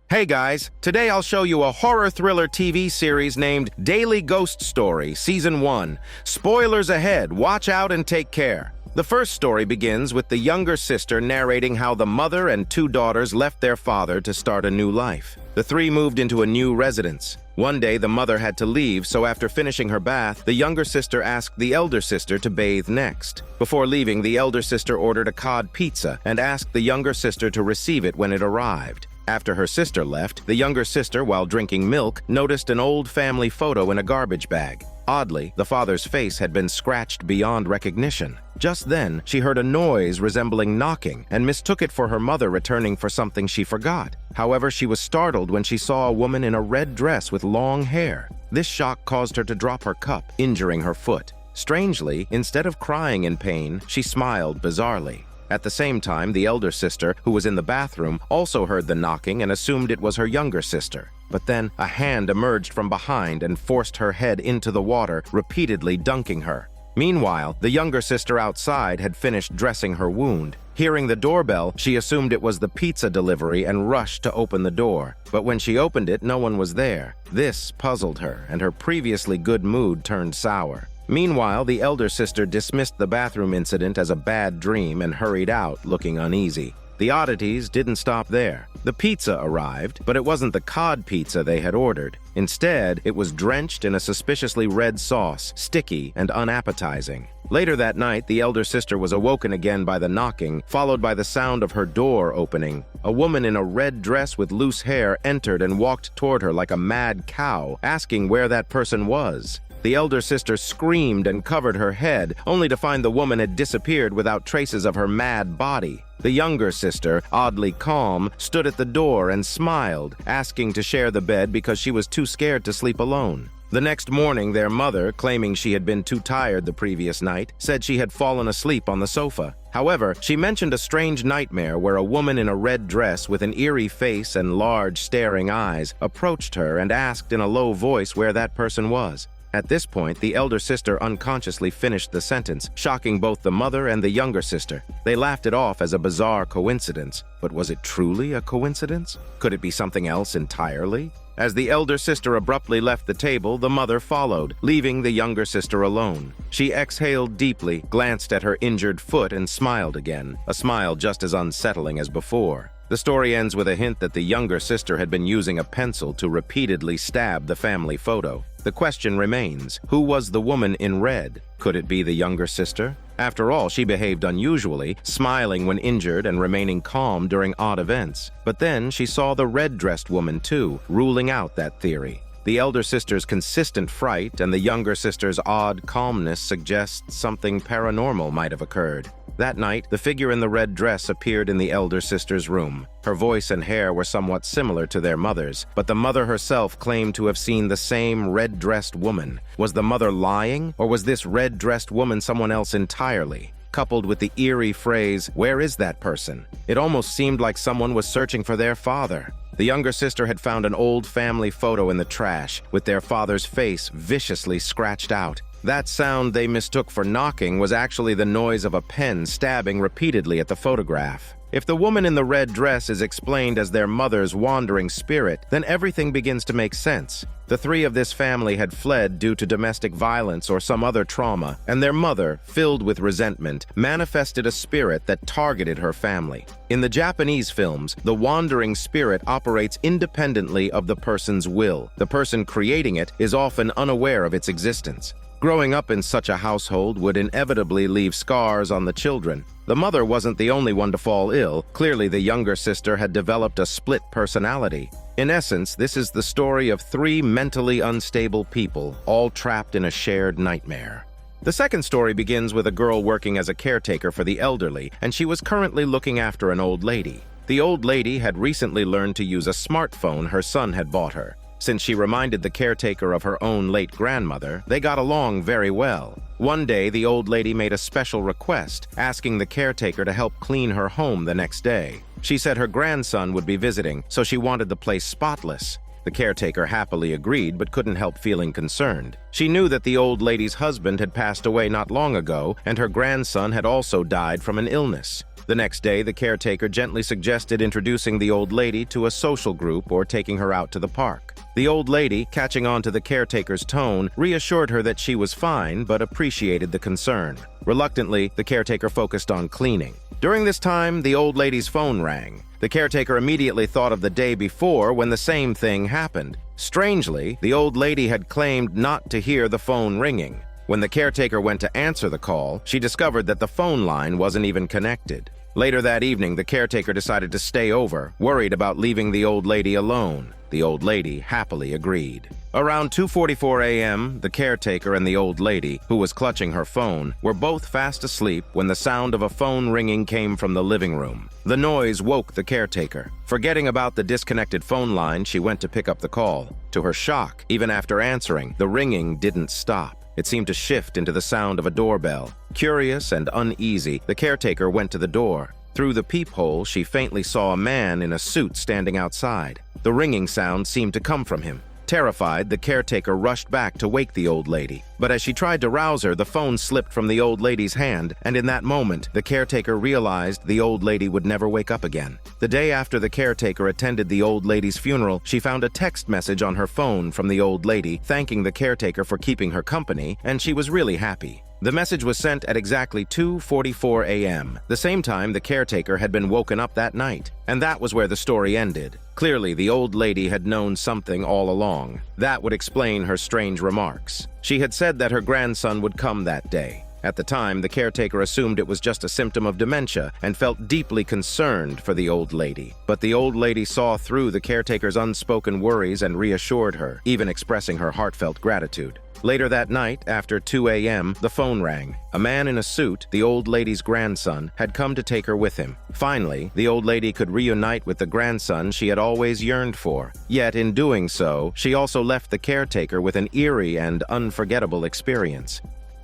Hey guys, today I'll show you a horror thriller TV series named Daily Ghost Story Season 1. Spoilers ahead, watch out and take care. The first story begins with the younger sister narrating how the mother and two daughters left their father to start a new life. The three moved into a new residence. One day the mother had to leave, so after finishing her bath, the younger sister asked the elder sister to bathe next. Before leaving, the elder sister ordered a cod pizza and asked the younger sister to receive it when it arrived. After her sister left, the younger sister, while drinking milk, noticed an old family photo in a garbage bag. Oddly, the father's face had been scratched beyond recognition. Just then, she heard a noise resembling knocking and mistook it for her mother returning for something she forgot. However, she was startled when she saw a woman in a red dress with long hair. This shock caused her to drop her cup, injuring her foot. Strangely, instead of crying in pain, she smiled bizarrely. At the same time, the elder sister, who was in the bathroom, also heard the knocking and assumed it was her younger sister. But then, a hand emerged from behind and forced her head into the water, repeatedly dunking her. Meanwhile, the younger sister outside had finished dressing her wound. Hearing the doorbell, she assumed it was the pizza delivery and rushed to open the door. But when she opened it, no one was there. This puzzled her, and her previously good mood turned sour. Meanwhile, the elder sister dismissed the bathroom incident as a bad dream and hurried out, looking uneasy. The oddities didn't stop there. The pizza arrived, but it wasn't the cod pizza they had ordered. Instead, it was drenched in a suspiciously red sauce, sticky and unappetizing. Later that night, the elder sister was awoken again by the knocking, followed by the sound of her door opening. A woman in a red dress with loose hair entered and walked toward her like a mad cow, asking where that person was. The elder sister screamed and covered her head, only to find the woman had disappeared without traces of her mad body. The younger sister, oddly calm, stood at the door and smiled, asking to share the bed because she was too scared to sleep alone. The next morning, their mother, claiming she had been too tired the previous night, said she had fallen asleep on the sofa. However, she mentioned a strange nightmare where a woman in a red dress with an eerie face and large, staring eyes approached her and asked in a low voice where that person was. At this point, the elder sister unconsciously finished the sentence, shocking both the mother and the younger sister. They laughed it off as a bizarre coincidence. But was it truly a coincidence? Could it be something else entirely? As the elder sister abruptly left the table, the mother followed, leaving the younger sister alone. She exhaled deeply, glanced at her injured foot, and smiled again, a smile just as unsettling as before. The story ends with a hint that the younger sister had been using a pencil to repeatedly stab the family photo. The question remains, who was the woman in red? Could it be the younger sister? After all, she behaved unusually, smiling when injured and remaining calm during odd events. But then she saw the red-dressed woman too, ruling out that theory. The elder sister's consistent fright and the younger sister's odd calmness suggests something paranormal might have occurred. That night, the figure in the red dress appeared in the elder sister's room. Her voice and hair were somewhat similar to their mother's, but the mother herself claimed to have seen the same red-dressed woman. Was the mother lying, or was this red-dressed woman someone else entirely? Coupled with the eerie phrase, "Where is that person?" It almost seemed like someone was searching for their father. The younger sister had found an old family photo in the trash, with their father's face viciously scratched out. That sound they mistook for knocking was actually the noise of a pen stabbing repeatedly at the photograph. If the woman in the red dress is explained as their mother's wandering spirit, then everything begins to make sense. The three of this family had fled due to domestic violence or some other trauma, and their mother, filled with resentment, manifested a spirit that targeted her family. In the Japanese films, the wandering spirit operates independently of the person's will. The person creating it is often unaware of its existence. Growing up in such a household would inevitably leave scars on the children. The mother wasn't the only one to fall ill. Clearly, the younger sister had developed a split personality. In essence, this is the story of three mentally unstable people, all trapped in a shared nightmare. The second story begins with a girl working as a caretaker for the elderly, and she was currently looking after an old lady. The old lady had recently learned to use a smartphone her son had bought her. Since she reminded the caretaker of her own late grandmother, they got along very well. One day, the old lady made a special request, asking the caretaker to help clean her home the next day. She said her grandson would be visiting, so she wanted the place spotless. The caretaker happily agreed but couldn't help feeling concerned. She knew that the old lady's husband had passed away not long ago, and her grandson had also died from an illness. The next day, the caretaker gently suggested introducing the old lady to a social group or taking her out to the park. The old lady, catching on to the caretaker's tone, reassured her that she was fine but appreciated the concern. Reluctantly, the caretaker focused on cleaning. During this time, the old lady's phone rang. The caretaker immediately thought of the day before when the same thing happened. Strangely, the old lady had claimed not to hear the phone ringing. When the caretaker went to answer the call, she discovered that the phone line wasn't even connected. Later that evening, the caretaker decided to stay over, worried about leaving the old lady alone. The old lady happily agreed. Around 2:44 a.m., the caretaker and the old lady, who was clutching her phone, were both fast asleep when the sound of a phone ringing came from the living room. The noise woke the caretaker. Forgetting about the disconnected phone line, she went to pick up the call. To her shock, even after answering, the ringing didn't stop. It seemed to shift into the sound of a doorbell. Curious and uneasy, the caretaker went to the door. Through the peephole, she faintly saw a man in a suit standing outside. The ringing sound seemed to come from him. Terrified, the caretaker rushed back to wake the old lady. But as she tried to rouse her, the phone slipped from the old lady's hand, and in that moment, the caretaker realized the old lady would never wake up again. The day after the caretaker attended the old lady's funeral, she found a text message on her phone from the old lady thanking the caretaker for keeping her company, and she was really happy. The message was sent at exactly 2:44 a.m., the same time the caretaker had been woken up that night. And that was where the story ended. Clearly, the old lady had known something all along. That would explain her strange remarks. She had said that her grandson would come that day. At the time, the caretaker assumed it was just a symptom of dementia and felt deeply concerned for the old lady. But the old lady saw through the caretaker's unspoken worries and reassured her, even expressing her heartfelt gratitude. Later that night, after 2 a.m., the phone rang. A man in a suit, the old lady's grandson, had come to take her with him. Finally, the old lady could reunite with the grandson she had always yearned for. Yet in doing so, she also left the caretaker with an eerie and unforgettable experience.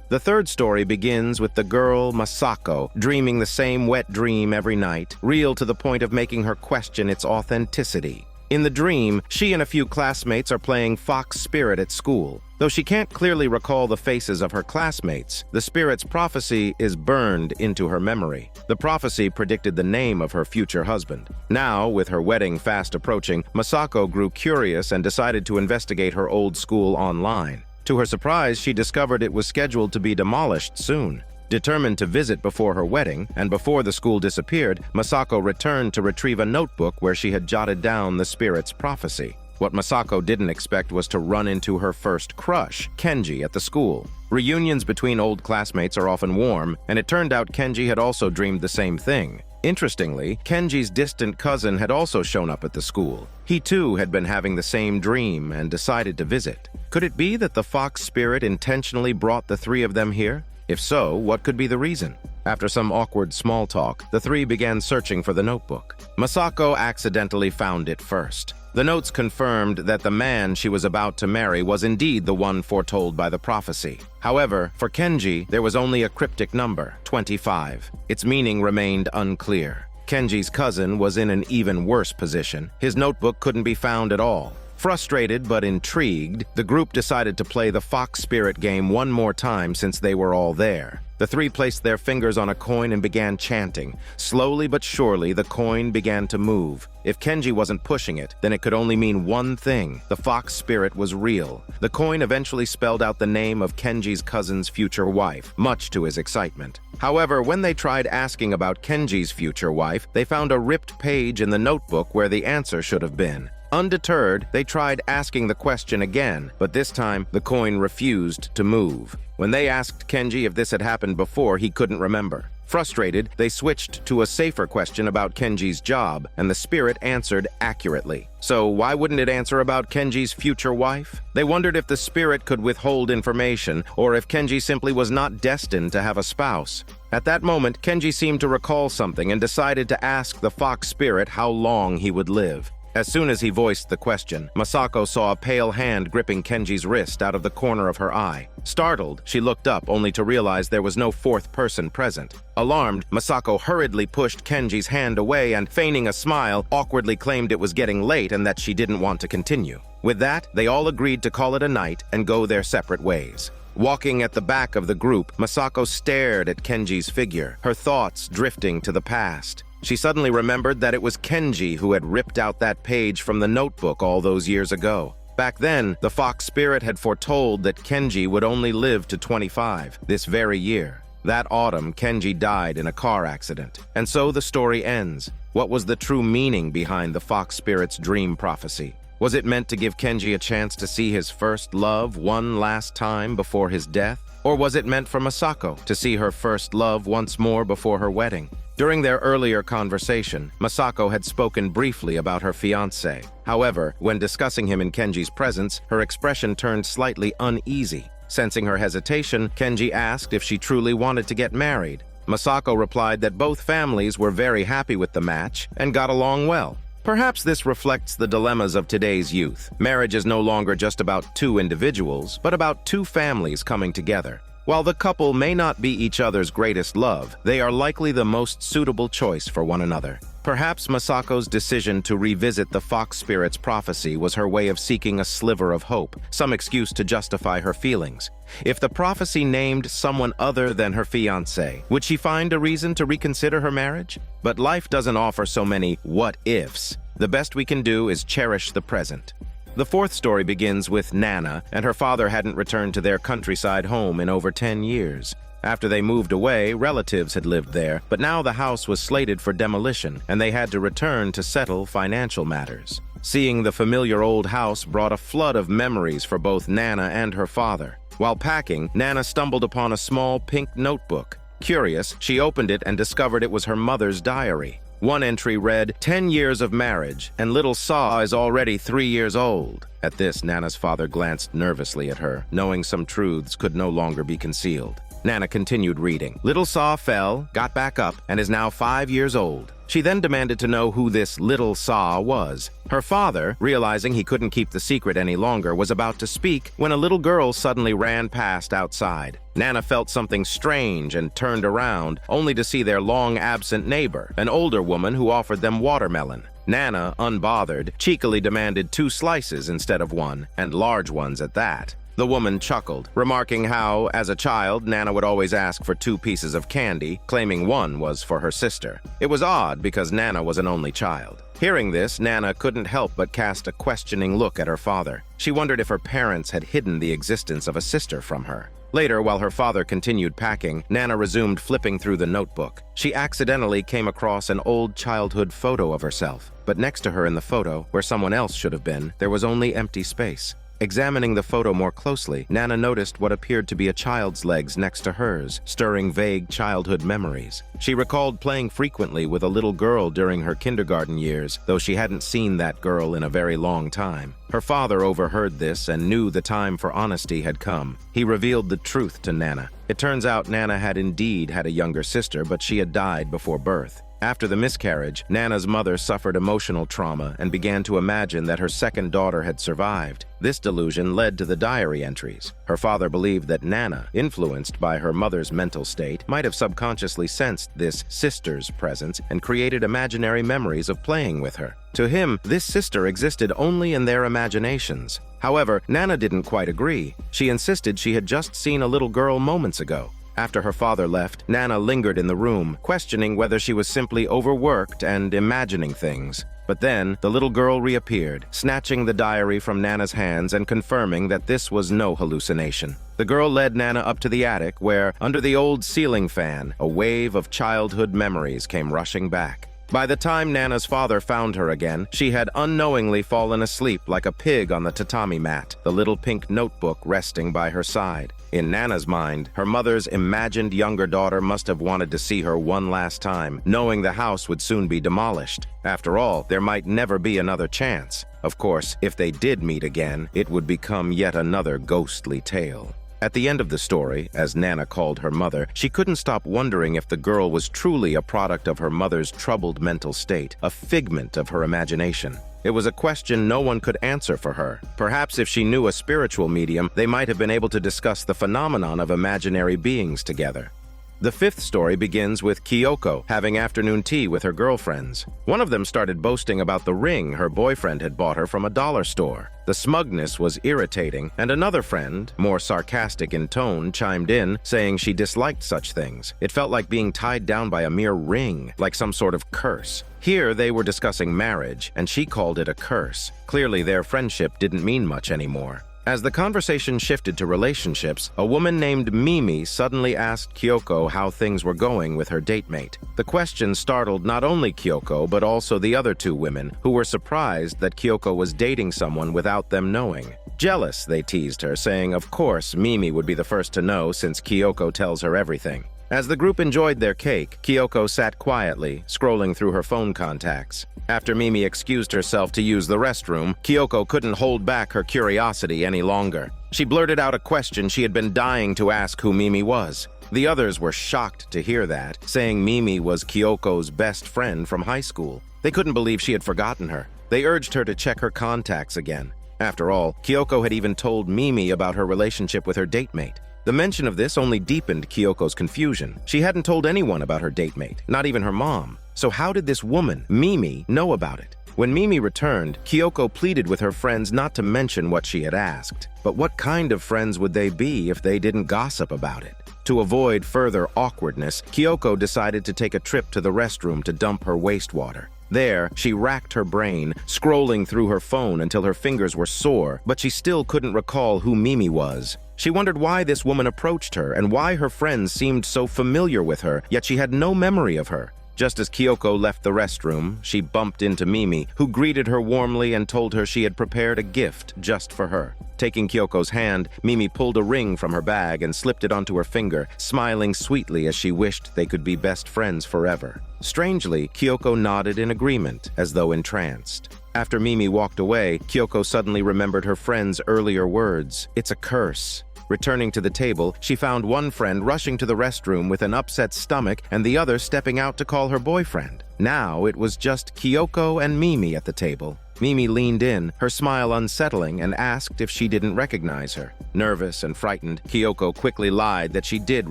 The third story begins with the girl Masako dreaming the same wet dream every night, real to the point of making her question its authenticity. In the dream, she and a few classmates are playing fox spirit at school. Though she can't clearly recall the faces of her classmates, the spirit's prophecy is burned into her memory. The prophecy predicted the name of her future husband. Now, with her wedding fast approaching, Masako grew curious and decided to investigate her old school online. To her surprise, she discovered it was scheduled to be demolished soon. Determined to visit before her wedding, and before the school disappeared, Masako returned to retrieve a notebook where she had jotted down the spirit's prophecy. What Masako didn't expect was to run into her first crush, Kenji, at the school. Reunions between old classmates are often warm, and it turned out Kenji had also dreamed the same thing. Interestingly, Kenji's distant cousin had also shown up at the school. He too had been having the same dream and decided to visit. Could it be that the fox spirit intentionally brought the three of them here? If so, what could be the reason? After some awkward small talk, the three began searching for the notebook. Masako accidentally found it first. The notes confirmed that the man she was about to marry was indeed the one foretold by the prophecy. However, for Kenji, there was only a cryptic number, 25. Its meaning remained unclear. Kenji's cousin was in an even worse position. His notebook couldn't be found at all. Frustrated but intrigued, the group decided to play the fox spirit game one more time since they were all there. The three placed their fingers on a coin and began chanting. Slowly but surely, the coin began to move. If Kenji wasn't pushing it, then it could only mean one thing: the fox spirit was real. The coin eventually spelled out the name of Kenji's cousin's future wife, much to his excitement. However, when they tried asking about Kenji's future wife, they found a ripped page in the notebook where the answer should have been. Undeterred, they tried asking the question again, but this time the coin refused to move. When they asked Kenji if this had happened before, he couldn't remember. Frustrated, they switched to a safer question about Kenji's job, and the spirit answered accurately. So why wouldn't it answer about Kenji's future wife? They wondered if the spirit could withhold information, or if Kenji simply was not destined to have a spouse. At that moment, Kenji seemed to recall something and decided to ask the fox spirit how long he would live. As soon as he voiced the question, Masako saw a pale hand gripping Kenji's wrist out of the corner of her eye. Startled, she looked up only to realize there was no fourth person present. Alarmed, Masako hurriedly pushed Kenji's hand away and, feigning a smile, awkwardly claimed it was getting late and that she didn't want to continue. With that, they all agreed to call it a night and go their separate ways. Walking at the back of the group, Masako stared at Kenji's figure, her thoughts drifting to the past. She suddenly remembered that it was Kenji who had ripped out that page from the notebook all those years ago. Back then, the fox spirit had foretold that Kenji would only live to 25, this very year. That autumn, Kenji died in a car accident. And so the story ends. What was the true meaning behind the fox spirit's dream prophecy? Was it meant to give Kenji a chance to see his first love one last time before his death? Or was it meant for Masako to see her first love once more before her wedding? During their earlier conversation, Masako had spoken briefly about her fiancé. However, when discussing him in Kenji's presence, her expression turned slightly uneasy. Sensing her hesitation, Kenji asked if she truly wanted to get married. Masako replied that both families were very happy with the match and got along well. Perhaps this reflects the dilemmas of today's youth. Marriage is no longer just about two individuals, but about two families coming together. While the couple may not be each other's greatest love, they are likely the most suitable choice for one another. Perhaps Masako's decision to revisit the fox spirit's prophecy was her way of seeking a sliver of hope, some excuse to justify her feelings. If the prophecy named someone other than her fiancé, would she find a reason to reconsider her marriage? But life doesn't offer so many what-ifs. The best we can do is cherish the present. The fourth story begins with Nana and her father hadn't returned to their countryside home in over 10 years. After they moved away, relatives had lived there, but now the house was slated for demolition and they had to return to settle financial matters. Seeing the familiar old house brought a flood of memories for both Nana and her father. While packing, Nana stumbled upon a small pink notebook. Curious, she opened it and discovered it was her mother's diary. One entry read, 10 years of marriage, and little Saw is already 3 years old. At this, Nana's father glanced nervously at her, knowing some truths could no longer be concealed. Nana continued reading. Little Saw fell, got back up, and is now 5 years old. She then demanded to know who this little Saw was. Her father, realizing he couldn't keep the secret any longer, was about to speak when a little girl suddenly ran past outside. Nana felt something strange and turned around, only to see their long-absent neighbor, an older woman who offered them watermelon. Nana, unbothered, cheekily demanded 2 slices instead of 1, and large ones at that. The woman chuckled, remarking how, as a child, Nana would always ask for 2 pieces of candy, claiming 1 was for her sister. It was odd because Nana was an only child. Hearing this, Nana couldn't help but cast a questioning look at her father. She wondered if her parents had hidden the existence of a sister from her. Later, while her father continued packing, Nana resumed flipping through the notebook. She accidentally came across an old childhood photo of herself, but next to her in the photo, where someone else should have been, there was only empty space. Examining the photo more closely, Nana noticed what appeared to be a child's legs next to hers, stirring vague childhood memories. She recalled playing frequently with a little girl during her kindergarten years, though she hadn't seen that girl in a very long time. Her father overheard this and knew the time for honesty had come. He revealed the truth to Nana. It turns out Nana had indeed had a younger sister, but she had died before birth. After the miscarriage, Nana's mother suffered emotional trauma and began to imagine that her second daughter had survived. This delusion led to the diary entries. Her father believed that Nana, influenced by her mother's mental state, might have subconsciously sensed this sister's presence and created imaginary memories of playing with her. To him, this sister existed only in their imaginations. However, Nana didn't quite agree. She insisted she had just seen a little girl moments ago. After her father left, Nana lingered in the room, questioning whether she was simply overworked and imagining things. But then, the little girl reappeared, snatching the diary from Nana's hands and confirming that this was no hallucination. The girl led Nana up to the attic where, under the old ceiling fan, a wave of childhood memories came rushing back. By the time Nana's father found her again, she had unknowingly fallen asleep like a pig on the tatami mat, the little pink notebook resting by her side. In Nana's mind, her mother's imagined younger daughter must have wanted to see her one last time, knowing the house would soon be demolished. After all, there might never be another chance. Of course, if they did meet again, it would become yet another ghostly tale. At the end of the story, as Nana called her mother, she couldn't stop wondering if the girl was truly a product of her mother's troubled mental state, a figment of her imagination. It was a question no one could answer for her. Perhaps if she knew a spiritual medium, they might have been able to discuss the phenomenon of imaginary beings together. The fifth story begins with Kyoko having afternoon tea with her girlfriends. One of them started boasting about the ring her boyfriend had bought her from a dollar store. The smugness was irritating, and another friend, more sarcastic in tone, chimed in, saying she disliked such things. It felt like being tied down by a mere ring, like some sort of curse. Here they were discussing marriage, and she called it a curse. Clearly their friendship didn't mean much anymore. As the conversation shifted to relationships, a woman named Mimi suddenly asked Kyoko how things were going with her datemate. The question startled not only Kyoko, but also the other two women, who were surprised that Kyoko was dating someone without them knowing. Jealous, they teased her, saying of course Mimi would be the first to know since Kyoko tells her everything. As the group enjoyed their cake, Kyoko sat quietly, scrolling through her phone contacts. After Mimi excused herself to use the restroom, Kyoko couldn't hold back her curiosity any longer. She blurted out a question she had been dying to ask who Mimi was. The others were shocked to hear that, saying Mimi was Kyoko's best friend from high school. They couldn't believe she had forgotten her. They urged her to check her contacts again. After all, Kyoko had even told Mimi about her relationship with her datemate. The mention of this only deepened Kyoko's confusion. She hadn't told anyone about her datemate, not even her mom. So how did this woman, Mimi, know about it? When Mimi returned, Kyoko pleaded with her friends not to mention what she had asked. But what kind of friends would they be if they didn't gossip about it? To avoid further awkwardness, Kyoko decided to take a trip to the restroom to dump her wastewater. There, she racked her brain, scrolling through her phone until her fingers were sore, but she still couldn't recall who Mimi was. She wondered why this woman approached her and why her friends seemed so familiar with her, yet she had no memory of her. Just as Kyoko left the restroom, she bumped into Mimi, who greeted her warmly and told her she had prepared a gift just for her. Taking Kyoko's hand, Mimi pulled a ring from her bag and slipped it onto her finger, smiling sweetly as she wished they could be best friends forever. Strangely, Kyoko nodded in agreement, as though entranced. After Mimi walked away, Kyoko suddenly remembered her friend's earlier words. "It's a curse." Returning to the table, she found one friend rushing to the restroom with an upset stomach and the other stepping out to call her boyfriend. Now it was just Kyoko and Mimi at the table. Mimi leaned in, her smile unsettling, and asked if she didn't recognize her. Nervous and frightened, Kyoko quickly lied that she did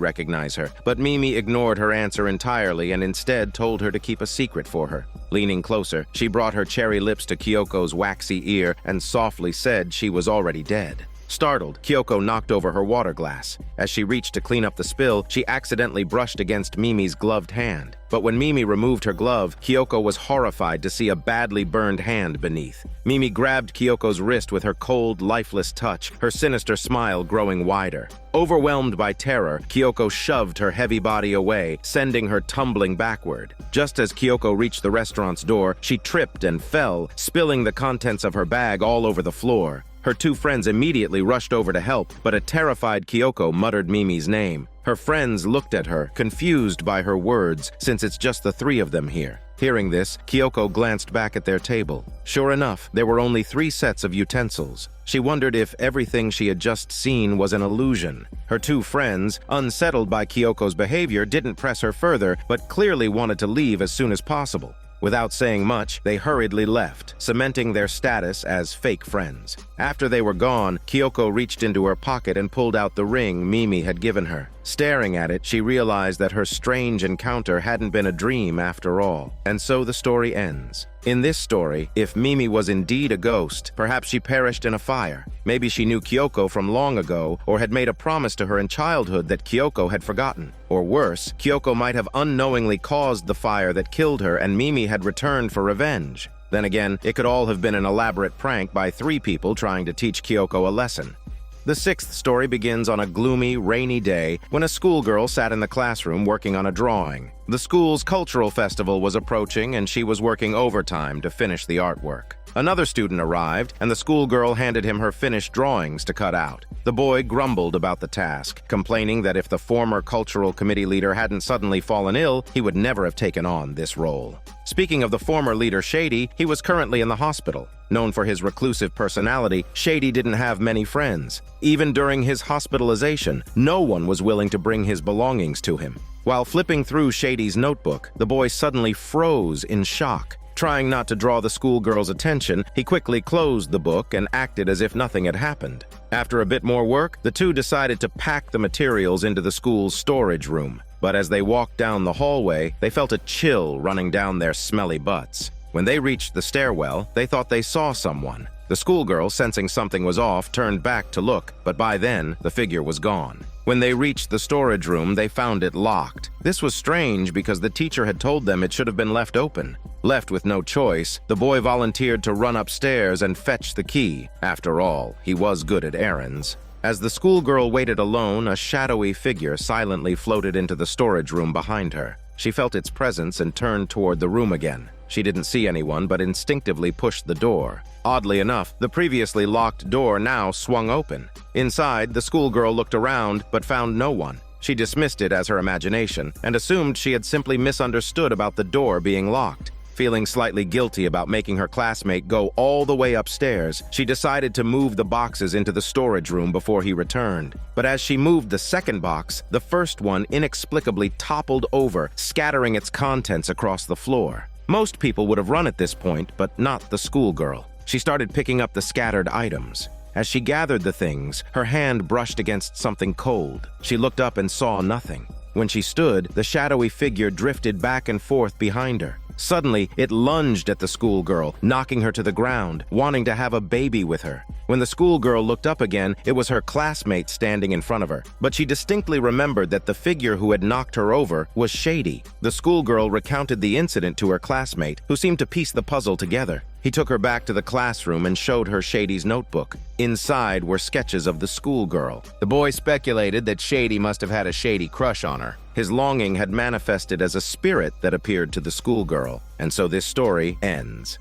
recognize her, but Mimi ignored her answer entirely and instead told her to keep a secret for her. Leaning closer, she brought her cherry lips to Kyoko's waxy ear and softly said she was already dead. Startled, Kyoko knocked over her water glass. As she reached to clean up the spill, she accidentally brushed against Mimi's gloved hand. But when Mimi removed her glove, Kyoko was horrified to see a badly burned hand beneath. Mimi grabbed Kyoko's wrist with her cold, lifeless touch, her sinister smile growing wider. Overwhelmed by terror, Kyoko shoved her heavy body away, sending her tumbling backward. Just as Kyoko reached the restaurant's door, she tripped and fell, spilling the contents of her bag all over the floor. Her two friends immediately rushed over to help, but a terrified Kyoko muttered Mimi's name. Her friends looked at her, confused by her words, since it's just the three of them here. Hearing this, Kyoko glanced back at their table. Sure enough, there were only 3 sets of utensils. She wondered if everything she had just seen was an illusion. Her two friends, unsettled by Kyoko's behavior, didn't press her further, but clearly wanted to leave as soon as possible. Without saying much, they hurriedly left, cementing their status as fake friends. After they were gone, Kyoko reached into her pocket and pulled out the ring Mimi had given her. Staring at it, she realized that her strange encounter hadn't been a dream after all. And so the story ends. In this story, if Mimi was indeed a ghost, perhaps she perished in a fire. Maybe she knew Kyoko from long ago, or had made a promise to her in childhood that Kyoko had forgotten. Or worse, Kyoko might have unknowingly caused the fire that killed her and Mimi had returned for revenge. Then again, it could all have been an elaborate prank by 3 people trying to teach Kyoko a lesson. The 6th story begins on a gloomy, rainy day when a schoolgirl sat in the classroom working on a drawing. The school's cultural festival was approaching and she was working overtime to finish the artwork. Another student arrived, and the schoolgirl handed him her finished drawings to cut out. The boy grumbled about the task, complaining that if the former cultural committee leader hadn't suddenly fallen ill, he would never have taken on this role. Speaking of the former leader, Shady, he was currently in the hospital. Known for his reclusive personality, Shady didn't have many friends. Even during his hospitalization, no one was willing to bring his belongings to him. While flipping through Shady's notebook, the boy suddenly froze in shock. Trying not to draw the schoolgirl's attention, he quickly closed the book and acted as if nothing had happened. After a bit more work, the two decided to pack the materials into the school's storage room. But as they walked down the hallway, they felt a chill running down their smelly butts. When they reached the stairwell, they thought they saw someone. The schoolgirl, sensing something was off, turned back to look, but by then, the figure was gone. When they reached the storage room, they found it locked. This was strange because the teacher had told them it should have been left open. Left with no choice, the boy volunteered to run upstairs and fetch the key. After all, he was good at errands. As the schoolgirl waited alone, a shadowy figure silently floated into the storage room behind her. She felt its presence and turned toward the room again. She didn't see anyone, but instinctively pushed the door. Oddly enough, the previously locked door now swung open. Inside, the schoolgirl looked around, but found no one. She dismissed it as her imagination, and assumed she had simply misunderstood about the door being locked. Feeling slightly guilty about making her classmate go all the way upstairs, she decided to move the boxes into the storage room before he returned. But as she moved the second box, the first one inexplicably toppled over, scattering its contents across the floor. Most people would have run at this point, but not the schoolgirl. She started picking up the scattered items. As she gathered the things, her hand brushed against something cold. She looked up and saw nothing. When she stood, the shadowy figure drifted back and forth behind her. Suddenly, it lunged at the schoolgirl, knocking her to the ground, wanting to have a baby with her. When the schoolgirl looked up again, it was her classmate standing in front of her. But she distinctly remembered that the figure who had knocked her over was Shady. The schoolgirl recounted the incident to her classmate, who seemed to piece the puzzle together. He took her back to the classroom and showed her Shady's notebook. Inside were sketches of the schoolgirl. The boy speculated that Shady must have had a shady crush on her. His longing had manifested as a spirit that appeared to the schoolgirl, and so this story ends.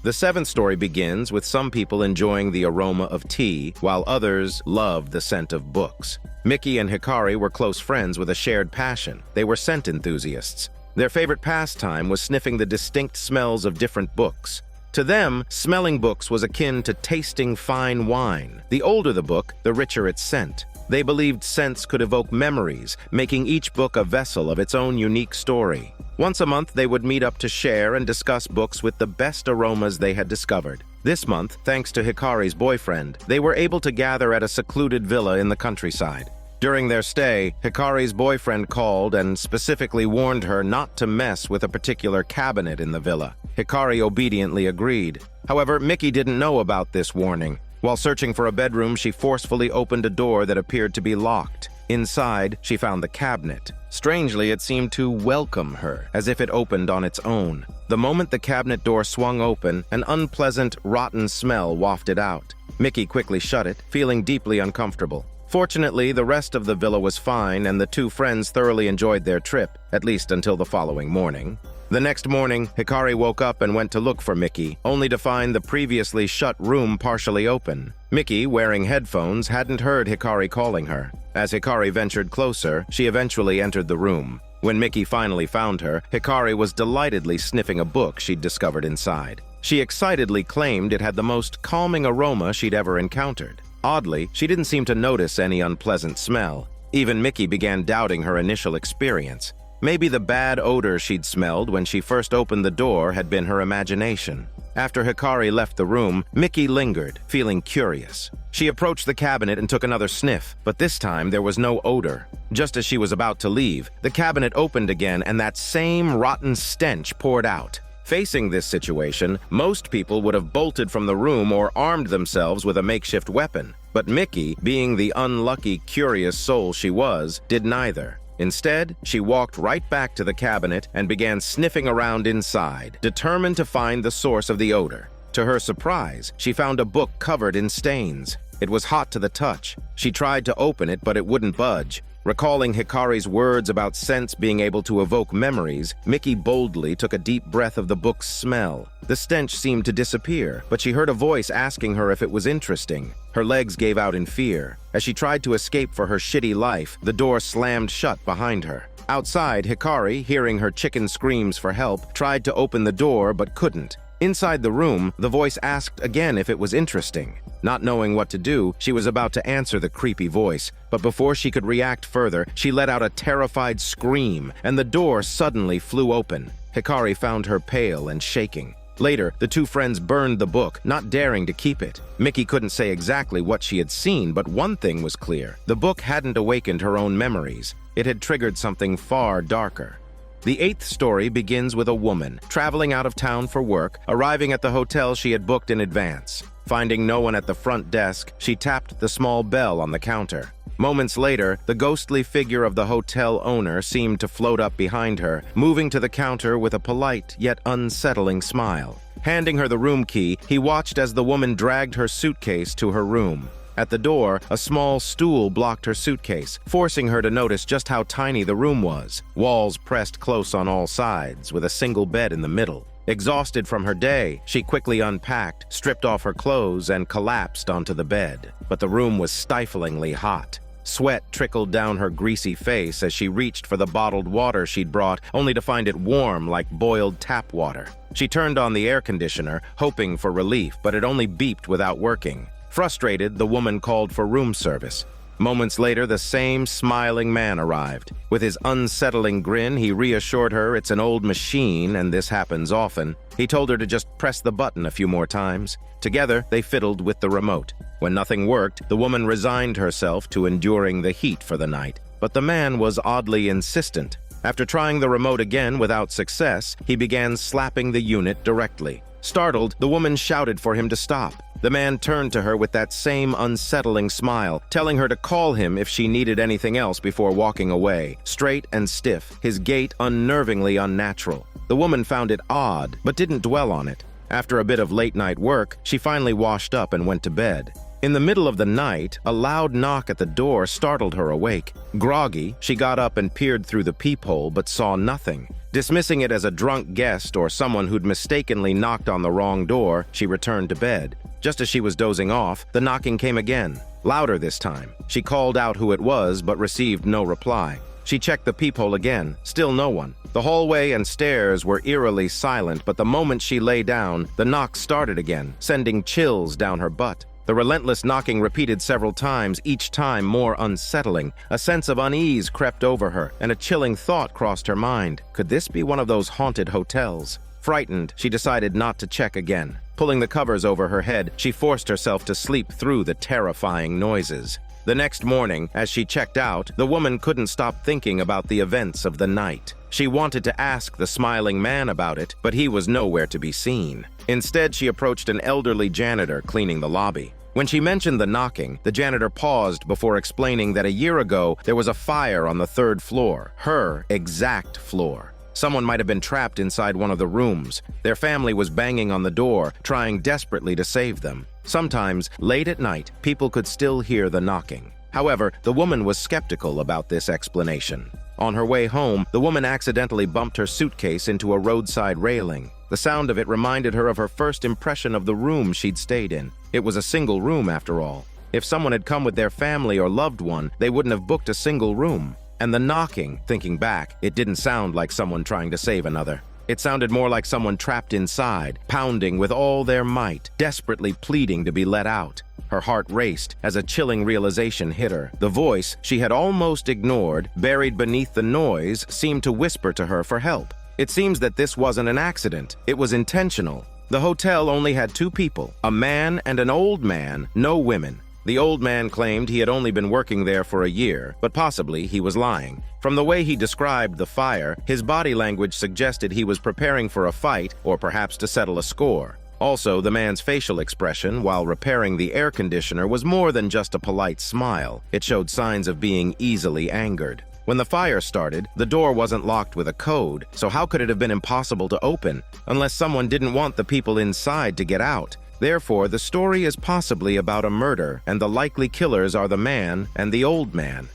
The seventh story begins with some people enjoying the aroma of tea, while others loved the scent of books. Mickey and Hikari were close friends with a shared passion. They were scent enthusiasts. Their favorite pastime was sniffing the distinct smells of different books. To them, smelling books was akin to tasting fine wine. The older the book, the richer its scent. They believed scents could evoke memories, making each book a vessel of its own unique story. Once a month, they would meet up to share and discuss books with the best aromas they had discovered. This month, thanks to Hikari's boyfriend, they were able to gather at a secluded villa in the countryside. During their stay, Hikari's boyfriend called and specifically warned her not to mess with a particular cabinet in the villa. Hikari obediently agreed. However, Mickey didn't know about this warning. While searching for a bedroom, she forcefully opened a door that appeared to be locked. Inside, she found the cabinet. Strangely, it seemed to welcome her, as if it opened on its own. The moment the cabinet door swung open, an unpleasant, rotten smell wafted out. Mickey quickly shut it, feeling deeply uncomfortable. Fortunately, the rest of the villa was fine, and the two friends thoroughly enjoyed their trip, at least until the following morning. The next morning, Hikari woke up and went to look for Mickey, only to find the previously shut room partially open. Mickey, wearing headphones, hadn't heard Hikari calling her. As Hikari ventured closer, she eventually entered the room. When Mickey finally found her, Hikari was delightedly sniffing a book she'd discovered inside. She excitedly claimed it had the most calming aroma she'd ever encountered. Oddly, she didn't seem to notice any unpleasant smell. Even Mickey began doubting her initial experience. Maybe the bad odor she'd smelled when she first opened the door had been her imagination. After Hikari left the room, Mickey lingered, feeling curious. She approached the cabinet and took another sniff, but this time there was no odor. Just as she was about to leave, the cabinet opened again and that same rotten stench poured out. Facing this situation, most people would have bolted from the room or armed themselves with a makeshift weapon. But Mickey, being the unlucky, curious soul she was, did neither. Instead, she walked right back to the cabinet and began sniffing around inside, determined to find the source of the odor. To her surprise, she found a book covered in stains. It was hot to the touch. She tried to open it, but it wouldn't budge. Recalling Hikari's words about scents being able to evoke memories, Mickey boldly took a deep breath of the book's smell. The stench seemed to disappear, but she heard a voice asking her if it was interesting. Her legs gave out in fear. As she tried to escape for her shitty life, the door slammed shut behind her. Outside, Hikari, hearing her chicken screams for help, tried to open the door but couldn't. Inside the room, the voice asked again if it was interesting. Not knowing what to do, she was about to answer the creepy voice, but before she could react further, she let out a terrified scream, and the door suddenly flew open. Hikari found her pale and shaking. Later, the two friends burned the book, not daring to keep it. Mickey couldn't say exactly what she had seen, but one thing was clear. The book hadn't awakened her own memories. It had triggered something far darker. The eighth story begins with a woman traveling out of town for work, arriving at the hotel she had booked in advance. Finding no one at the front desk, she tapped the small bell on the counter. Moments later, the ghostly figure of the hotel owner seemed to float up behind her, moving to the counter with a polite yet unsettling smile. Handing her the room key, he watched as the woman dragged her suitcase to her room. At the door, a small stool blocked her suitcase, forcing her to notice just how tiny the room was. Walls pressed close on all sides, with a single bed in the middle. Exhausted from her day, she quickly unpacked, stripped off her clothes, and collapsed onto the bed. But the room was stiflingly hot. Sweat trickled down her greasy face as she reached for the bottled water she'd brought, only to find it warm like boiled tap water. She turned on the air conditioner, hoping for relief, but it only beeped without working. Frustrated, the woman called for room service. Moments later, the same smiling man arrived. With his unsettling grin, he reassured her it's an old machine and this happens often. He told her to just press the button a few more times. Together, they fiddled with the remote. When nothing worked, the woman resigned herself to enduring the heat for the night. But the man was oddly insistent. After trying the remote again without success, he began slapping the unit directly. Startled, the woman shouted for him to stop. The man turned to her with that same unsettling smile, telling her to call him if she needed anything else before walking away. Straight and stiff, his gait unnervingly unnatural. The woman found it odd, but didn't dwell on it. After a bit of late-night work, she finally washed up and went to bed. In the middle of the night, a loud knock at the door startled her awake. Groggy, she got up and peered through the peephole but saw nothing. Dismissing it as a drunk guest or someone who'd mistakenly knocked on the wrong door, she returned to bed. Just as she was dozing off, the knocking came again, louder this time. She called out who it was but received no reply. She checked the peephole again, still no one. The hallway and stairs were eerily silent, but the moment she lay down, the knock started again, sending chills down her butt. The relentless knocking repeated several times, each time more unsettling. A sense of unease crept over her, and a chilling thought crossed her mind. Could this be one of those haunted hotels? Frightened, she decided not to check again. Pulling the covers over her head, she forced herself to sleep through the terrifying noises. The next morning, as she checked out, the woman couldn't stop thinking about the events of the night. She wanted to ask the smiling man about it, but he was nowhere to be seen. Instead, she approached an elderly janitor cleaning the lobby. When she mentioned the knocking, the janitor paused before explaining that a year ago there was a fire on the third floor, her exact floor. Someone might have been trapped inside one of the rooms. Their family was banging on the door, trying desperately to save them. Sometimes, late at night, people could still hear the knocking. However, the woman was skeptical about this explanation. On her way home, the woman accidentally bumped her suitcase into a roadside railing. The sound of it reminded her of her first impression of the room she'd stayed in. It was a single room, after all. If someone had come with their family or loved one, they wouldn't have booked a single room. And the knocking, thinking back, it didn't sound like someone trying to save another. It sounded more like someone trapped inside, pounding with all their might, desperately pleading to be let out. Her heart raced as a chilling realization hit her. The voice she had almost ignored, buried beneath the noise, seemed to whisper to her for help. It seems that this wasn't an accident. It was intentional. The hotel only had two people, a man and an old man, no women. The old man claimed he had only been working there for a year, but possibly he was lying. From the way he described the fire, his body language suggested he was preparing for a fight or perhaps to settle a score. Also, the man's facial expression while repairing the air conditioner was more than just a polite smile. It showed signs of being easily angered. When the fire started, the door wasn't locked with a code, so how could it have been impossible to open, unless someone didn't want the people inside to get out? Therefore, the story is possibly about a murder, and the likely killers are the man and the old man.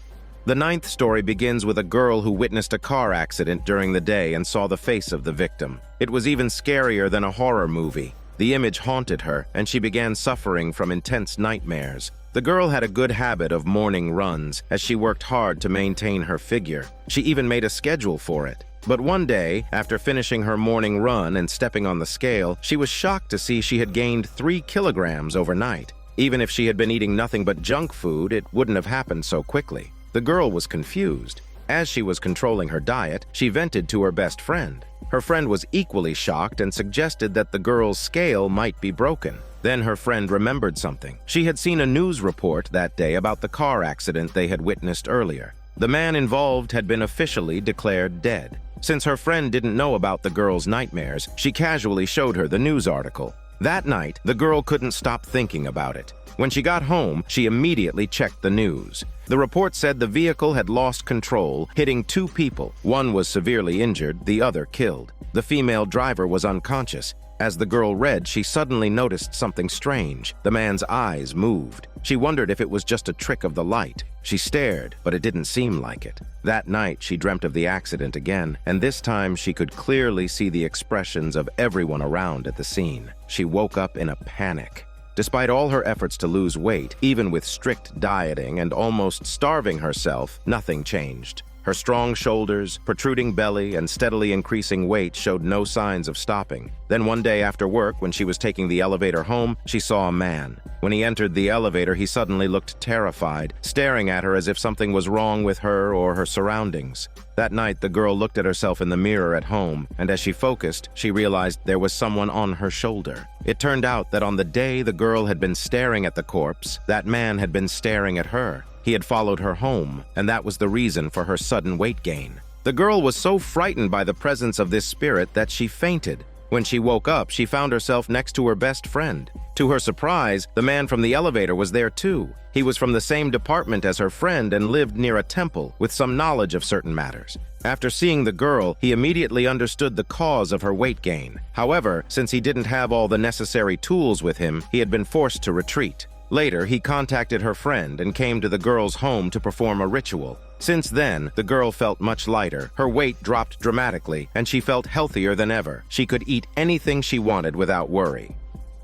The ninth story begins with a girl who witnessed a car accident during the day and saw the face of the victim. It was even scarier than a horror movie. The image haunted her, and she began suffering from intense nightmares. The girl had a good habit of morning runs, as she worked hard to maintain her figure. She even made a schedule for it. But one day, after finishing her morning run and stepping on the scale, she was shocked to see she had gained 3 kilograms overnight. Even if she had been eating nothing but junk food, it wouldn't have happened so quickly. The girl was confused. As she was controlling her diet, she vented to her best friend. Her friend was equally shocked and suggested that the girl's scale might be broken. Then her friend remembered something. She had seen a news report that day about the car accident they had witnessed earlier. The man involved had been officially declared dead. Since her friend didn't know about the girl's nightmares, she casually showed her the news article. That night, the girl couldn't stop thinking about it. When she got home, she immediately checked the news. The report said the vehicle had lost control, hitting 2 people. One was severely injured, the other killed. The female driver was unconscious. As the girl read, she suddenly noticed something strange. The man's eyes moved. She wondered if it was just a trick of the light. She stared, but it didn't seem like it. That night, she dreamt of the accident again, and this time she could clearly see the expressions of everyone around at the scene. She woke up in a panic. Despite all her efforts to lose weight, even with strict dieting and almost starving herself, nothing changed. Her strong shoulders, protruding belly, and steadily increasing weight showed no signs of stopping. Then one day after work, when she was taking the elevator home, she saw a man. When he entered the elevator, he suddenly looked terrified, staring at her as if something was wrong with her or her surroundings. That night, the girl looked at herself in the mirror at home, and as she focused, she realized there was someone on her shoulder. It turned out that on the day the girl had been staring at the corpse, that man had been staring at her. He had followed her home, and that was the reason for her sudden weight gain. The girl was so frightened by the presence of this spirit that she fainted. When she woke up, she found herself next to her best friend. To her surprise, the man from the elevator was there too. He was from the same department as her friend and lived near a temple with some knowledge of certain matters. After seeing the girl, he immediately understood the cause of her weight gain. However, since he didn't have all the necessary tools with him, he had been forced to retreat. Later, he contacted her friend and came to the girl's home to perform a ritual. Since then, the girl felt much lighter, her weight dropped dramatically, and she felt healthier than ever. She could eat anything she wanted without worry.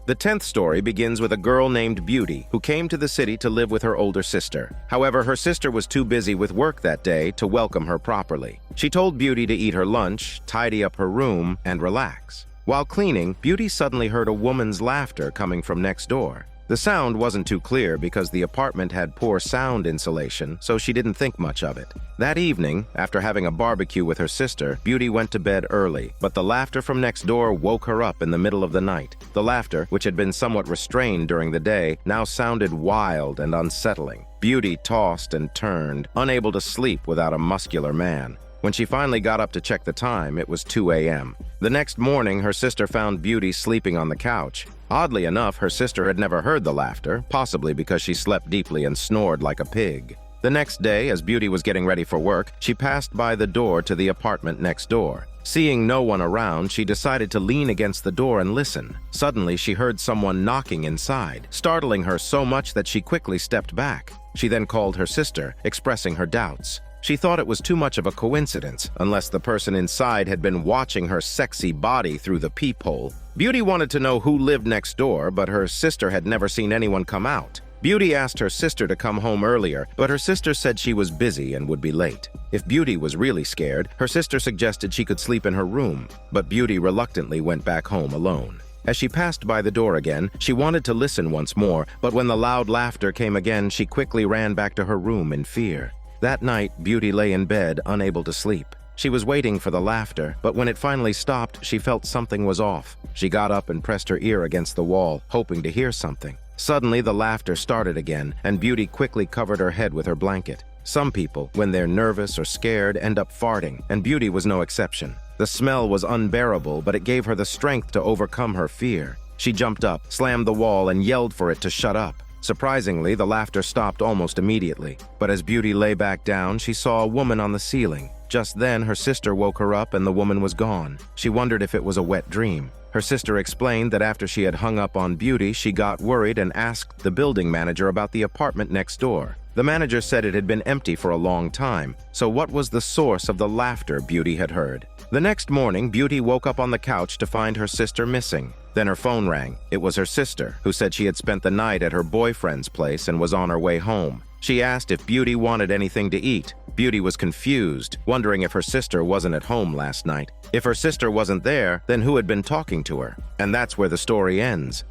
The 10th story begins with a girl named Beauty who came to the city to live with her older sister. However, her sister was too busy with work that day to welcome her properly. She told Beauty to eat her lunch, tidy up her room, and relax. While cleaning, Beauty suddenly heard a woman's laughter coming from next door. The sound wasn't too clear because the apartment had poor sound insulation, so she didn't think much of it. That evening, after having a barbecue with her sister, Beauty went to bed early, but the laughter from next door woke her up in the middle of the night. The laughter, which had been somewhat restrained during the day, now sounded wild and unsettling. Beauty tossed and turned, unable to sleep without a muscular man. When she finally got up to check the time, it was 2 a.m. The next morning, her sister found Beauty sleeping on the couch. Oddly enough, her sister had never heard the laughter, possibly because she slept deeply and snored like a pig. The next day, as Beauty was getting ready for work, she passed by the door to the apartment next door. Seeing no one around, she decided to lean against the door and listen. Suddenly, she heard someone knocking inside, startling her so much that she quickly stepped back. She then called her sister, expressing her doubts. She thought it was too much of a coincidence, unless the person inside had been watching her sexy body through the peephole. Beauty wanted to know who lived next door, but her sister had never seen anyone come out. Beauty asked her sister to come home earlier, but her sister said she was busy and would be late. If Beauty was really scared, her sister suggested she could sleep in her room, but Beauty reluctantly went back home alone. As she passed by the door again, she wanted to listen once more, but when the loud laughter came again, she quickly ran back to her room in fear. That night, Beauty lay in bed, unable to sleep. She was waiting for the laughter, but when it finally stopped, she felt something was off. She got up and pressed her ear against the wall, hoping to hear something. Suddenly, the laughter started again, and Beauty quickly covered her head with her blanket. Some people, when they're nervous or scared, end up farting, and Beauty was no exception. The smell was unbearable, but it gave her the strength to overcome her fear. She jumped up, slammed the wall, and yelled for it to shut up. Surprisingly, the laughter stopped almost immediately, but as Beauty lay back down, she saw a woman on the ceiling. Just then, her sister woke her up and the woman was gone. She wondered if it was a wet dream. Her sister explained that after she had hung up on Beauty, she got worried and asked the building manager about the apartment next door. The manager said it had been empty for a long time, so what was the source of the laughter Beauty had heard? The next morning, Beauty woke up on the couch to find her sister missing. Then her phone rang. It was her sister, who said she had spent the night at her boyfriend's place and was on her way home. She asked if Beauty wanted anything to eat. Beauty was confused, wondering if her sister wasn't at home last night. If her sister wasn't there, then who had been talking to her? And that's where the story ends.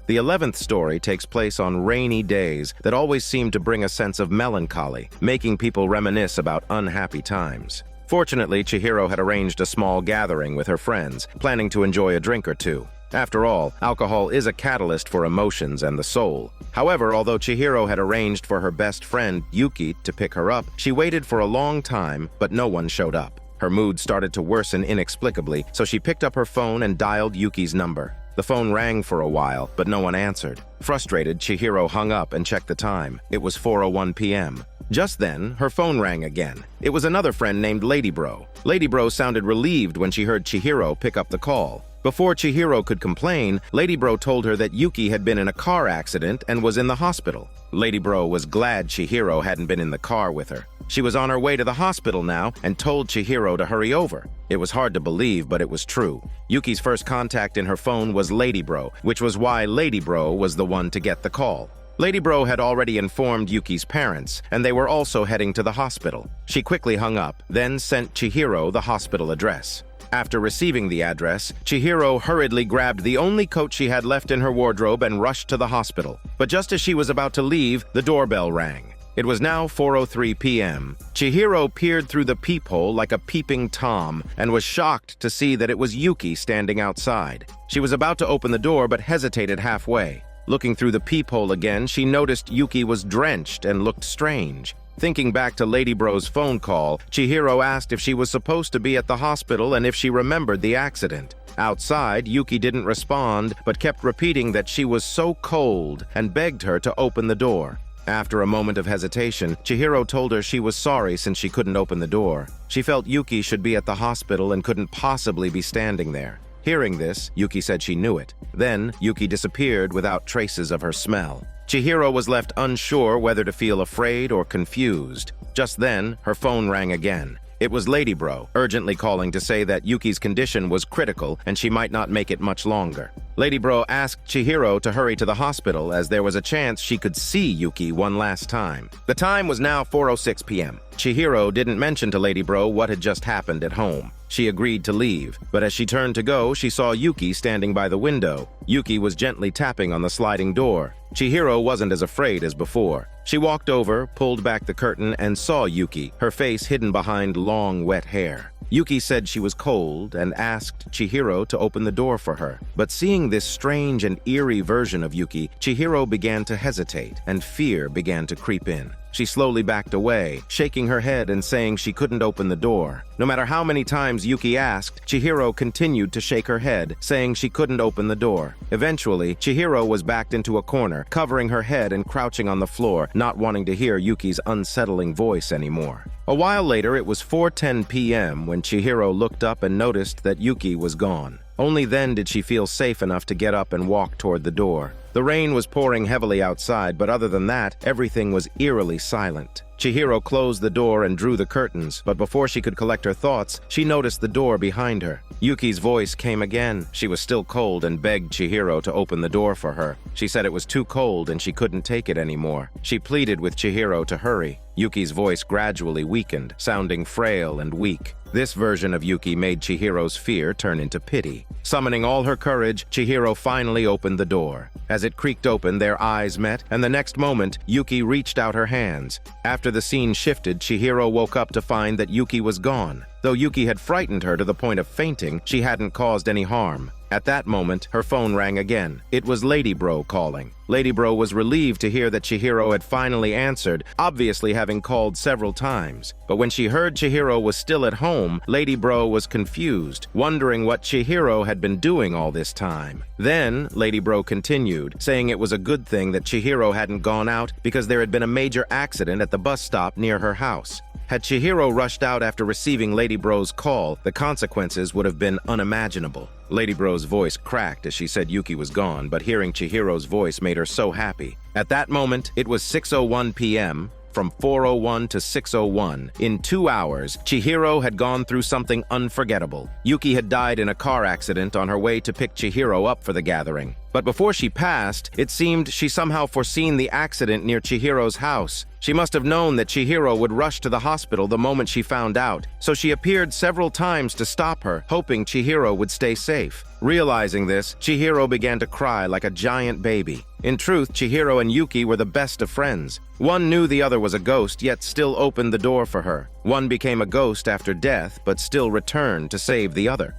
The 11th story takes place on rainy days that always seem to bring a sense of melancholy, making people reminisce about unhappy times. Fortunately, Chihiro had arranged a small gathering with her friends, planning to enjoy a drink or two. After all, alcohol is a catalyst for emotions and the soul. However, although Chihiro had arranged for her best friend, Yuki, to pick her up, she waited for a long time, but no one showed up. Her mood started to worsen inexplicably, so she picked up her phone and dialed Yuki's number. The phone rang for a while, but no one answered. Frustrated, Chihiro hung up and checked the time. It was 4:01 p.m. Just then, her phone rang again. It was another friend named Ladybro. Ladybro sounded relieved when she heard Chihiro pick up the call. Before Chihiro could complain, Ladybro told her that Yuki had been in a car accident and was in the hospital. Ladybro was glad Chihiro hadn't been in the car with her. She was on her way to the hospital now and told Chihiro to hurry over. It was hard to believe, but it was true. Yuki's first contact in her phone was Ladybro, which was why Ladybro was the one to get the call. Ladybro had already informed Yuki's parents, and they were also heading to the hospital. She quickly hung up, then sent Chihiro the hospital address. After receiving the address, Chihiro hurriedly grabbed the only coat she had left in her wardrobe and rushed to the hospital. But just as she was about to leave, the doorbell rang. It was now 4:03 p.m. Chihiro peered through the peephole like a peeping Tom and was shocked to see that it was Yuki standing outside. She was about to open the door but hesitated halfway. Looking through the peephole again, she noticed Yuki was drenched and looked strange. Thinking back to Ladybro's phone call, Chihiro asked if she was supposed to be at the hospital and if she remembered the accident. Outside, Yuki didn't respond but kept repeating that she was so cold and begged her to open the door. After a moment of hesitation, Chihiro told her she was sorry since she couldn't open the door. She felt Yuki should be at the hospital and couldn't possibly be standing there. Hearing this, Yuki said she knew it. Then, Yuki disappeared without traces of her smell. Chihiro was left unsure whether to feel afraid or confused. Just then, her phone rang again. It was Ladybro, urgently calling to say that Yuki's condition was critical and she might not make it much longer. Ladybro asked Chihiro to hurry to the hospital as there was a chance she could see Yuki one last time. The time was now 4:06 p.m. Chihiro didn't mention to Ladybro what had just happened at home. She agreed to leave, but as she turned to go, she saw Yuki standing by the window. Yuki was gently tapping on the sliding door. Chihiro wasn't as afraid as before. She walked over, pulled back the curtain, and saw Yuki, her face hidden behind long, wet hair. Yuki said she was cold and asked Chihiro to open the door for her. But seeing this strange and eerie version of Yuki, Chihiro began to hesitate, and fear began to creep in. She slowly backed away, shaking her head and saying she couldn't open the door. No matter how many times Yuki asked, Chihiro continued to shake her head, saying she couldn't open the door. Eventually, Chihiro was backed into a corner, covering her head and crouching on the floor, not wanting to hear Yuki's unsettling voice anymore. A while later, it was 4:10 p.m. when Chihiro looked up and noticed that Yuki was gone. Only then did she feel safe enough to get up and walk toward the door. The rain was pouring heavily outside, but other than that, everything was eerily silent. Chihiro closed the door and drew the curtains, but before she could collect her thoughts, she noticed the door behind her. Yuki's voice came again. She was still cold and begged Chihiro to open the door for her. She said it was too cold and she couldn't take it anymore. She pleaded with Chihiro to hurry. Yuki's voice gradually weakened, sounding frail and weak. This version of Yuki made Chihiro's fear turn into pity. Summoning all her courage, Chihiro finally opened the door. As it creaked open, their eyes met, and the next moment, Yuki reached out her hands. After the scene shifted, Chihiro woke up to find that Yuki was gone. Though Yuki had frightened her to the point of fainting, she hadn't caused any harm. At that moment, her phone rang again. It was Ladybro calling. Ladybro was relieved to hear that Chihiro had finally answered, obviously having called several times. But when she heard Chihiro was still at home, Ladybro was confused, wondering what Chihiro had been doing all this time. Then, Ladybro continued, saying it was a good thing that Chihiro hadn't gone out because there had been a major accident at the bus stop near her house. Had Chihiro rushed out after receiving Ladybro's call, the consequences would have been unimaginable. Ladybro's voice cracked as she said Yuki was gone, but hearing Chihiro's voice made her so happy. At that moment, it was 6:01 p.m. from 4:01 to 6:01. In 2 hours, Chihiro had gone through something unforgettable. Yuki had died in a car accident on her way to pick Chihiro up for the gathering. But before she passed, it seemed she somehow foreseen the accident near Chihiro's house. She must have known that Chihiro would rush to the hospital the moment she found out, so she appeared several times to stop her, hoping Chihiro would stay safe. Realizing this, Chihiro began to cry like a giant baby. In truth, Chihiro and Yuki were the best of friends. One knew the other was a ghost, yet still opened the door for her. One became a ghost after death, but still returned to save the other.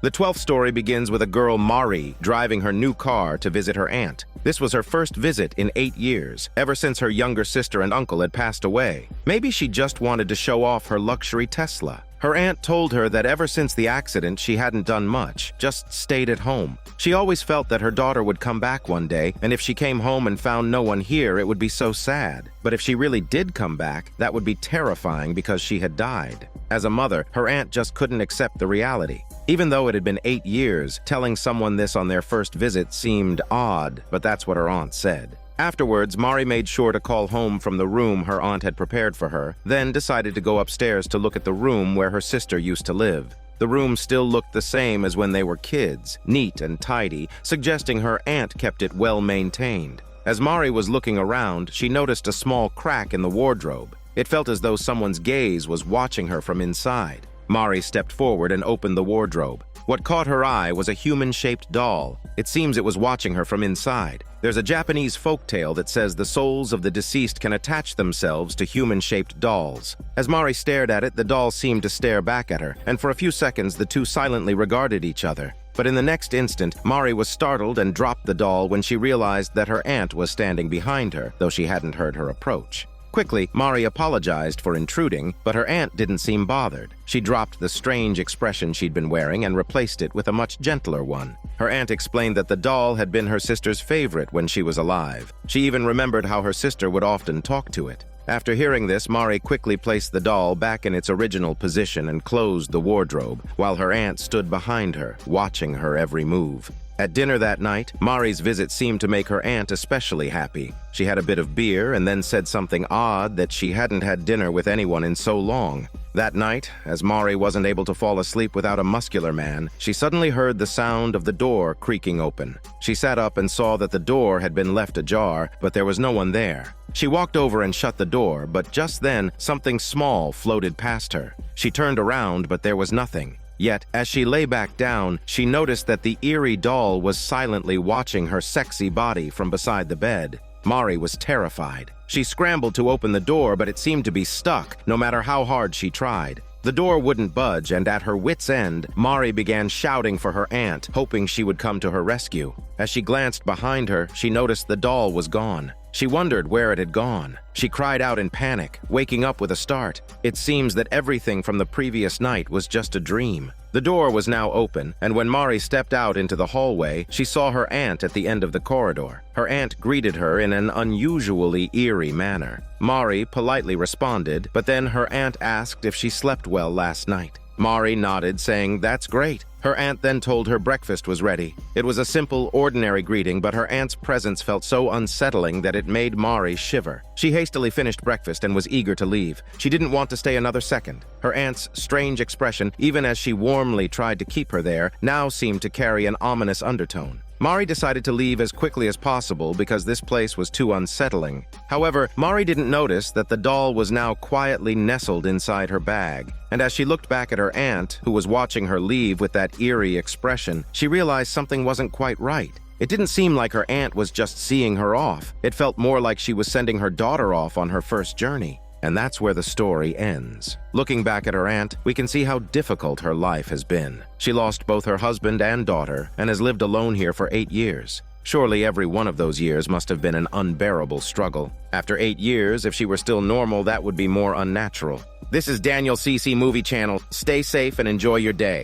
The 12th story begins with a girl, Mari, driving her new car to visit her aunt. This was her first visit in 8 years, ever since her younger sister and uncle had passed away. Maybe she just wanted to show off her luxury Tesla. Her aunt told her that ever since the accident, she hadn't done much, just stayed at home. She always felt that her daughter would come back one day, and if she came home and found no one here, it would be so sad. But if she really did come back, that would be terrifying because she had died. As a mother, her aunt just couldn't accept the reality. Even though it had been 8 years, telling someone this on their first visit seemed odd, but that's what her aunt said. Afterwards, Mari made sure to call home from the room her aunt had prepared for her, then decided to go upstairs to look at the room where her sister used to live. The room still looked the same as when they were kids, neat and tidy, suggesting her aunt kept it well maintained. As Mari was looking around, she noticed a small crack in the wardrobe. It felt as though someone's gaze was watching her from inside. Mari stepped forward and opened the wardrobe. What caught her eye was a human-shaped doll. It seems it was watching her from inside. There's a Japanese folktale that says the souls of the deceased can attach themselves to human-shaped dolls. As Mari stared at it, the doll seemed to stare back at her, and for a few seconds the two silently regarded each other. But in the next instant, Mari was startled and dropped the doll when she realized that her aunt was standing behind her, though she hadn't heard her approach. Quickly, Mari apologized for intruding, but her aunt didn't seem bothered. She dropped the strange expression she'd been wearing and replaced it with a much gentler one. Her aunt explained that the doll had been her sister's favorite when she was alive. She even remembered how her sister would often talk to it. After hearing this, Mari quickly placed the doll back in its original position and closed the wardrobe, while her aunt stood behind her, watching her every move. At dinner that night, Mari's visit seemed to make her aunt especially happy. She had a bit of beer and then said something odd that she hadn't had dinner with anyone in so long. That night, as Mari wasn't able to fall asleep without a muscular man, she suddenly heard the sound of the door creaking open. She sat up and saw that the door had been left ajar, but there was no one there. She walked over and shut the door, but just then, something small floated past her. She turned around, but there was nothing. Yet, as she lay back down, she noticed that the eerie doll was silently watching her sexy body from beside the bed. Mari was terrified. She scrambled to open the door, but it seemed to be stuck, no matter how hard she tried. The door wouldn't budge, and at her wit's end, Mari began shouting for her aunt, hoping she would come to her rescue. As she glanced behind her, she noticed the doll was gone. She wondered where it had gone. She cried out in panic, waking up with a start. It seems that everything from the previous night was just a dream. The door was now open, and when Mari stepped out into the hallway, she saw her aunt at the end of the corridor. Her aunt greeted her in an unusually eerie manner. Mari politely responded, but then her aunt asked if she slept well last night. Mari nodded, saying, "That's great." Her aunt then told her breakfast was ready. It was a simple, ordinary greeting, but her aunt's presence felt so unsettling that it made Mari shiver. She hastily finished breakfast and was eager to leave. She didn't want to stay another second. Her aunt's strange expression, even as she warmly tried to keep her there, now seemed to carry an ominous undertone. Mari decided to leave as quickly as possible because this place was too unsettling. However, Mari didn't notice that the doll was now quietly nestled inside her bag. And as she looked back at her aunt, who was watching her leave with that eerie expression, she realized something wasn't quite right. It didn't seem like her aunt was just seeing her off. It felt more like she was sending her daughter off on her first journey. And that's where the story ends. Looking back at her aunt, we can see how difficult her life has been. She lost both her husband and daughter and has lived alone here for 8 years. Surely every one of those years must have been an unbearable struggle. After 8 years, if she were still normal, that would be more unnatural. This is Daniel CC Movie Channel. Stay safe and enjoy your day.